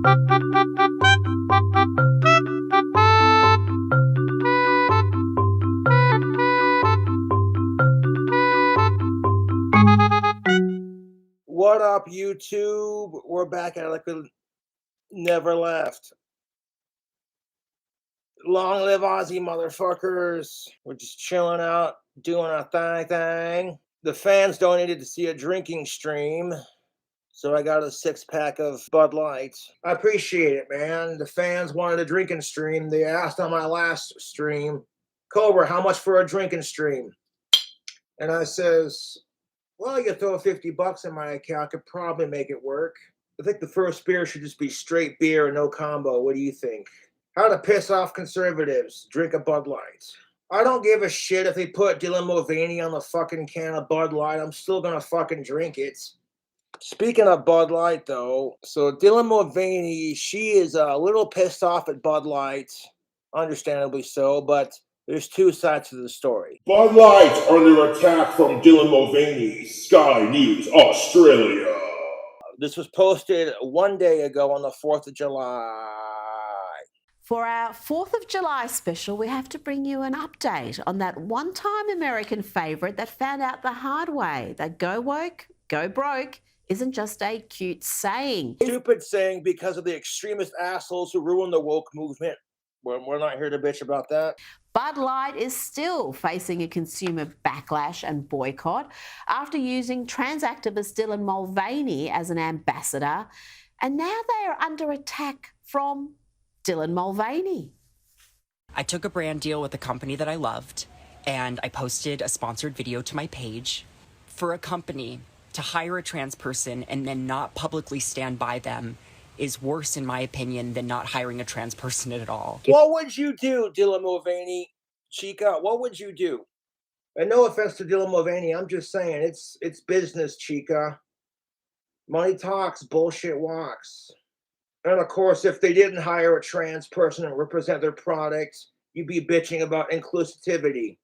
What up, YouTube? We're back at it like we never left. Long live Aussie motherfuckers. We're just chilling out, doing our thing. The fans donated to see a drinking stream, so I got a 6-pack of Bud Light. I appreciate it, man. The fans wanted a drinking stream. They asked on my last stream, Cobra, how much for a drinking stream? And I says, well, you throw $50 in my account, I could probably make it work. I think the first beer should just be straight beer and no combo. What do you think? How to piss off conservatives. Drink a Bud Light. I don't give a shit if they put Dylan Mulvaney on the fucking can of Bud Light. I'm still gonna fucking drink it. Speaking of Bud Light, though, so Dylan Mulvaney, she is a little pissed off at Bud Light, understandably so, but there's two sides to the story. Bud Light under attack from Dylan Mulvaney, Sky News, Australia. This was posted one day ago on the 4th of July. For our 4th of July special, we have to bring you an update on that one-time American favourite that found out the hard way that go woke, go broke isn't just a cute saying. Stupid saying because of the extremist assholes who ruined the woke movement. We're not here to bitch about that. Bud Light is still facing a consumer backlash and boycott after using trans activist Dylan Mulvaney as an ambassador, and now they are under attack from Dylan Mulvaney. I took a brand deal with a company that I loved, and I posted a sponsored video to my page. For a company to hire a trans person and then not publicly stand by them is worse, in my opinion, than not hiring a trans person at all. What would you do, Dylan Mulvaney? Chica, what would you do? And no offense to Dylan Mulvaney, I'm just saying, it's business, Chica. Money talks, bullshit walks. And of course, if they didn't hire a trans person and represent their product, you'd be bitching about inclusivity,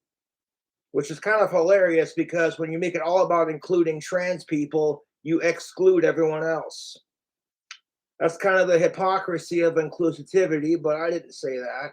which is kind of hilarious because when you make it all about including trans people, you exclude everyone else. That's kind of the hypocrisy of inclusivity, but I didn't say that.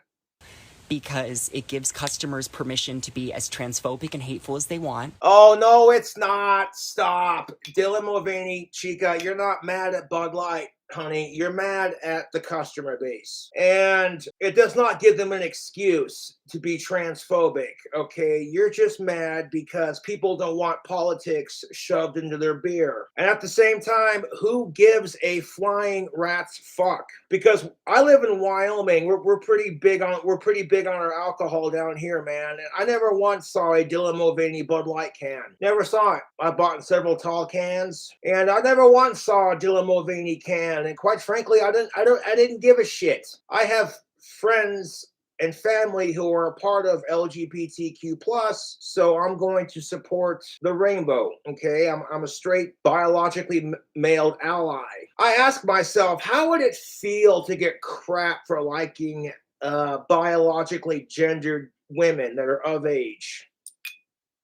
Because it gives customers permission to be as transphobic and hateful as they want. Oh, no, it's not. Stop. Dylan Mulvaney, Chica, you're not mad at Bud Light, honey. You're mad at the customer base. And it does not give them an excuse to be transphobic, okay? You're just mad because people don't want politics shoved into their beer. And at the same time, who gives a flying rat's fuck? Because I live in Wyoming. We're pretty big on our alcohol down here, man. And I never once saw a Dylan Mulvaney Bud Light can. Never saw it. I bought several tall cans, and I never once saw a Dylan Mulvaney can. And quite frankly, I didn't give a shit. I have friends and family who are a part of LGBTQ+, so I'm going to support the rainbow, okay? I'm a straight, biologically male ally. I ask myself, how would it feel to get crap for liking biologically gendered women that are of age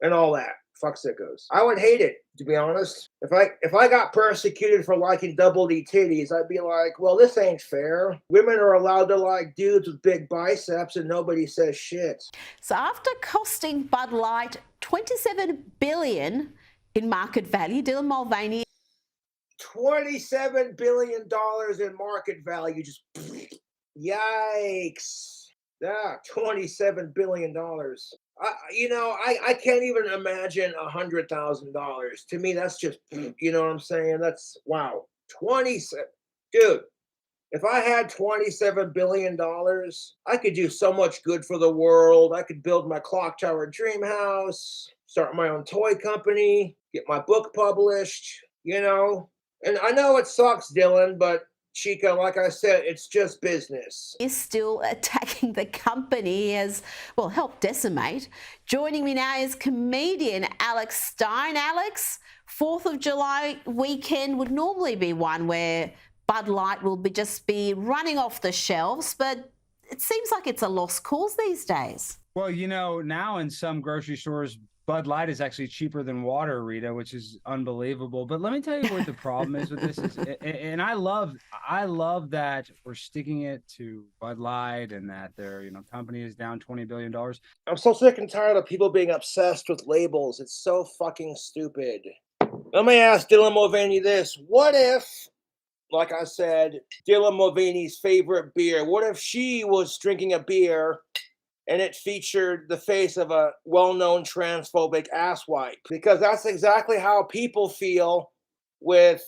and all that? Fuck sickos. I would hate it, to be honest. If I got persecuted for liking double D titties, I'd be like, well, this ain't fair. Women are allowed to like dudes with big biceps and nobody says shit. So after costing Bud Light $27 billion in market value, Dylan Mulvaney... $27 billion in market value, just yikes. Yeah, $27 billion. I can't even imagine $100,000. To me, that's just, you know what I'm saying? That's, wow. 27, dude, if I had $27 billion, I could do so much good for the world. I could build my clock tower dream house, start my own toy company, get my book published, you know? And I know it sucks, Dylan, but Chica, like I said, it's just business. Is still attacking the company as, well, helped decimate. Joining me now is comedian Alex Stein. Alex, 4th of July weekend would normally be one where Bud Light will just be running off the shelves, but it seems like it's a lost cause these days. Well, you know, now in some grocery stores, Bud Light is actually cheaper than water, Rita, which is unbelievable. But let me tell you what the problem is with this is, and I love that we're sticking it to Bud Light and that their company is down $20 billion. I'm so sick and tired of people being obsessed with labels. It's so fucking stupid. Let me ask Dylan Mulvaney this. What if, like I said, Dylan Mulvaney's favorite beer, what if she was drinking a beer and it featured the face of a well-known transphobic asswipe? Because that's exactly how people feel with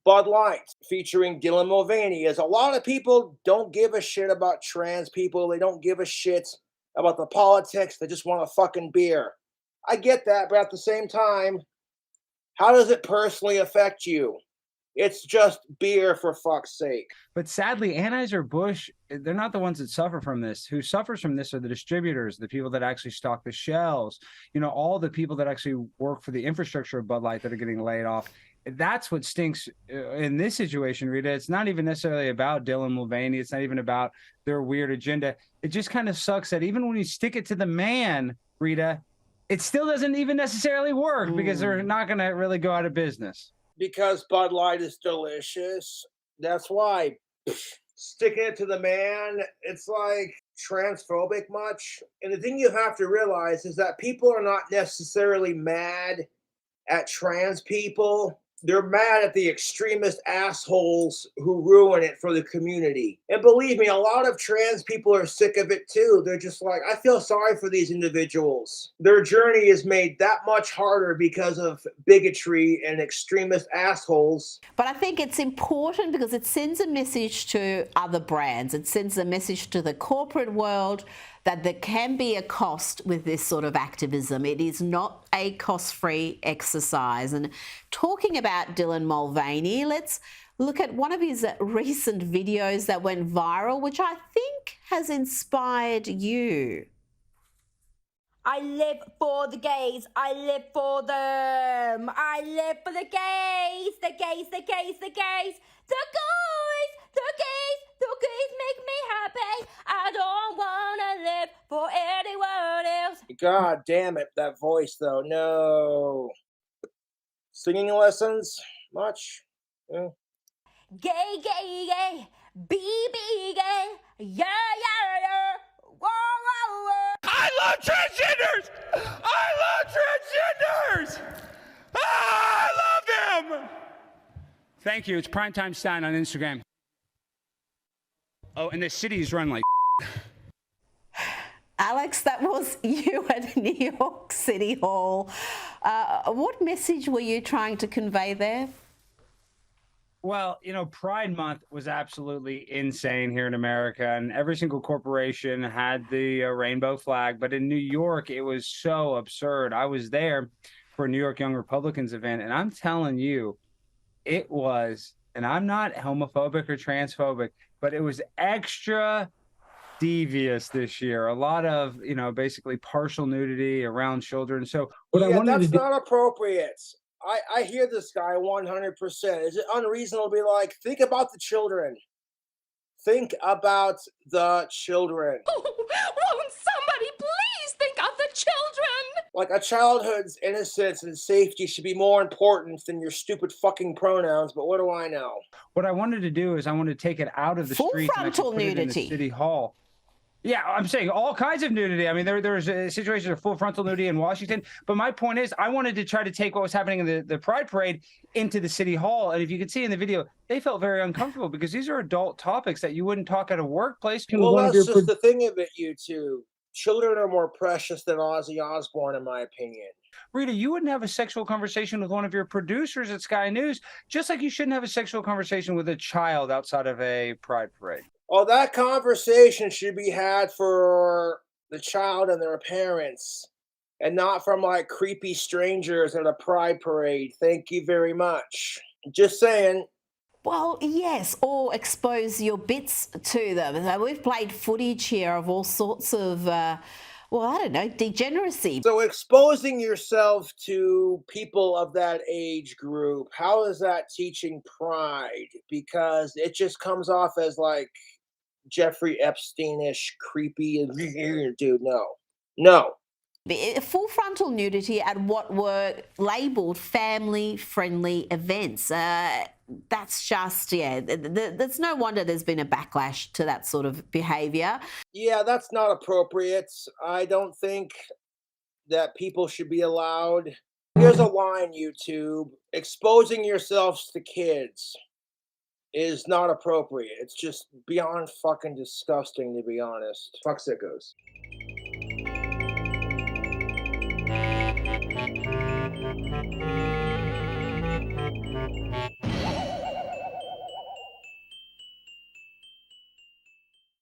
Bud Light featuring Dylan Mulvaney. Is a lot of people don't give a shit about trans people. They don't give a shit about the politics. They just want a fucking beer. I get that, but at the same time, how does it personally affect you? It's just beer, for fuck's sake. But sadly, Anheuser-Busch, they're not the ones that suffer from this. Who suffers from this are the distributors, the people that actually stock the shelves, all the people that actually work for the infrastructure of Bud Light that are getting laid off. That's what stinks in this situation, Rita. It's not even necessarily about Dylan Mulvaney. It's not even about their weird agenda. It just kind of sucks that even when you stick it to the man, Rita, it still doesn't even necessarily work because they're not going to really go out of business. Because Bud Light is delicious. That's why. Sticking it to the man, it's like transphobic much. And the thing you have to realize is that people are not necessarily mad at trans people. They're mad at the extremist assholes who ruin it for the community. And believe me, a lot of trans people are sick of it too. They're just like, I feel sorry for these individuals. Their journey is made that much harder because of bigotry and extremist assholes. But I think it's important because it sends a message to other brands. It sends a message to the corporate world that there can be a cost with this sort of activism. It is not a cost-free exercise. And talking about Dylan Mulvaney, let's look at one of his recent videos that went viral, which I think has inspired you. I live for the gays. I live for them. I live for the gays. The gays, the gays, the gays. The guys, the gays, the gays make me happy. I don't want to live for anyone else. God damn it, that voice though. No. Singing lessons? Much? Yeah. Gay, gay, gay. Be gay. Yeah, yeah, yeah. Whoa, whoa, whoa. I love transgenders! I love transgenders! I love them! Thank you. It's Primetime Stein on Instagram. Oh, and the city's run like Alex, that was you at New York City Hall. What message were you trying to convey there? Well, Pride Month was absolutely insane here in America, and every single corporation had the rainbow flag. But in New York, it was so absurd. I was there for a New York Young Republicans event, and I'm telling you, it was, and I'm not homophobic or transphobic, but it was extra devious this year. A lot of, basically partial nudity around children. So what I wanted that's to do, not appropriate. I hear this guy 100%. Is it unreasonable to be like, think about the children? Think about the children. Won't somebody please think of the children? Like, a childhood's innocence and safety should be more important than your stupid fucking pronouns, but what do I know? what I wanted to do is I wanted to take it out of the Full streets and actually frontal put it in the nudity. city hall. Yeah, I'm saying all kinds of nudity. I mean, there's a situation of full frontal nudity in Washington. But my point is, I wanted to try to take what was happening in the Pride Parade into the city hall. And if you could see in the video, they felt very uncomfortable because these are adult topics that you wouldn't talk at a workplace. Well, that's just the thing of it, you two. Children are more precious than Ozzy Osbourne, in my opinion. Rita, you wouldn't have a sexual conversation with one of your producers at Sky News, just like you shouldn't have a sexual conversation with a child outside of a Pride Parade. Oh, that conversation should be had for the child and their parents, and not from like creepy strangers at a Pride Parade. Thank you very much. Just saying. Well, yes, or expose your bits to them. So we've played footage here of all sorts of, well, I don't know, degeneracy. So exposing yourself to people of that age group, how is that teaching pride? Because it just comes off as like Jeffrey Epstein-ish creepy dude. No. Full frontal nudity at what were labelled family-friendly events. That's just, yeah, that's no wonder there's been a backlash to that sort of behaviour. Yeah, that's not appropriate. I don't think that people should be allowed. Here's a line, YouTube. Exposing yourselves to kids is not appropriate. It's just beyond fucking disgusting, to be honest. Fuck sickos.